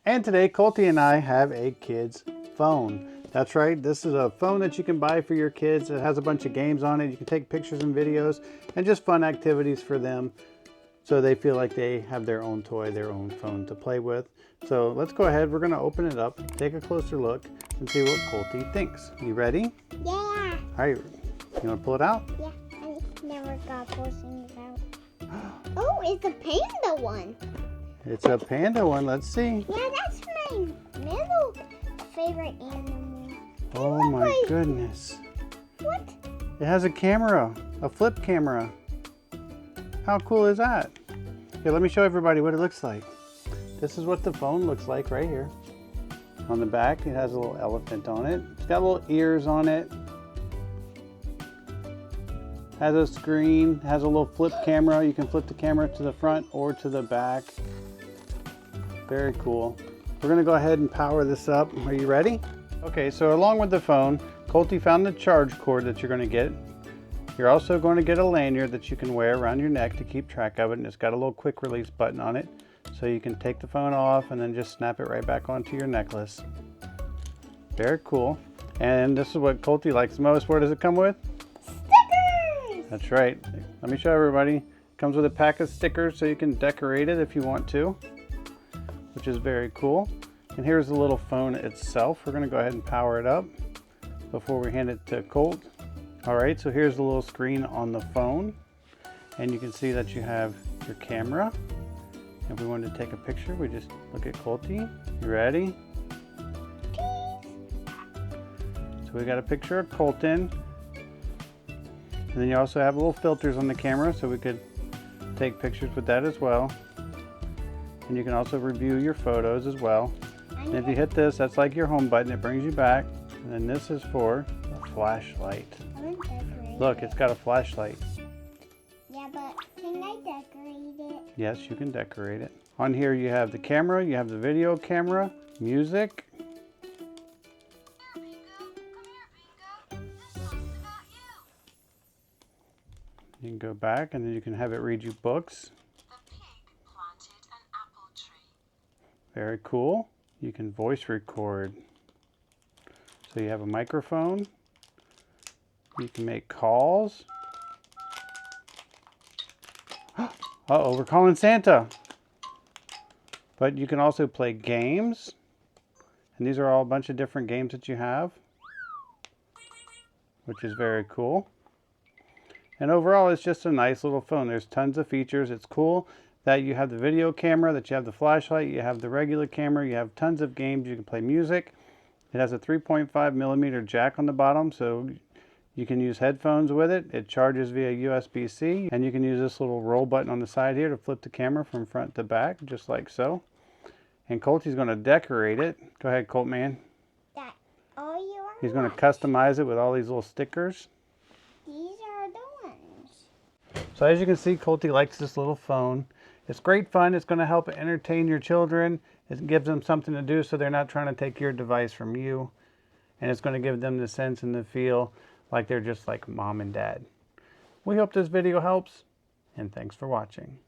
And today, Colty and I have a kid's phone. That's right, this is a phone that you can buy for your kids. It has a bunch of games on it. You can take pictures and videos and just fun activities for them so they feel like they have their own toy, their own phone to play with. So let's go ahead, we're gonna open it up, take a closer look, and see what Colty thinks. You ready? Yeah. All right, you wanna pull it out? Yeah, I never got pulling it out. Oh, it's a panda one. It's a panda one, let's see. Yeah, that's my middle favorite animal. Oh my goodness. What? It has a camera, a flip camera. How cool is that? Here, let me show everybody what it looks like. This is what the phone looks like right here. On the back, it has a little elephant on it. It's got little ears on it. Has a screen, has a little flip camera. You can flip the camera to the front or to the back. Very cool. We're gonna go ahead and power this up. Are you ready? Okay, so along with the phone, Colty found the charge cord that you're gonna get. You're also going to get a lanyard that you can wear around your neck to keep track of it, and it's got a little quick release button on it. So you can take the phone off and then just snap it right back onto your necklace. Very cool. And this is what Colty likes most. What does it come with? Stickers! That's right. Let me show everybody. It comes with a pack of stickers so you can decorate it if you want to, which is very cool. And here's the little phone itself. We're gonna go ahead and power it up before we hand it to Colt. All right, so here's the little screen on the phone. And you can see that you have your camera. If we wanted to take a picture, we just look at Colty. You ready? So we got a picture of Colton. And then you also have little filters on the camera, so we could take pictures with that as well. And you can also review your photos as well. And if you hit this, that's like your home button. It brings you back. And then this is for a flashlight. Look, it's got a flashlight. Yeah, but can I decorate it? Yes, you can decorate it. On here you have the camera, you have the video camera, music. You can go back and then you can have it read you books. The pig planted an apple tree. Very cool. You can voice record. So you have a microphone. You can make calls. Uh-oh, we're calling Santa. But you can also play games. And these are all a bunch of different games that you have, which is very cool. And overall, it's just a nice little phone. There's tons of features. It's cool that you have the video camera, that you have the flashlight, you have the regular camera, you have tons of games, you can play music. It has a 3.5mm jack on the bottom, so you can use headphones with it. It charges via USB-C, and you can use this little roll button on the side here to flip the camera from front to back, just like so. And Colty's going to decorate it. Go ahead, Colt man. That all you want? He's going to customize it with all these little stickers. These are the ones. So as you can see, Colty likes this little phone. It's great fun. It's going to help entertain your children. It gives them something to do so they're not trying to take your device from you. And it's going to give them the sense and the feel like they're just like mom and dad. We hope this video helps, and thanks for watching.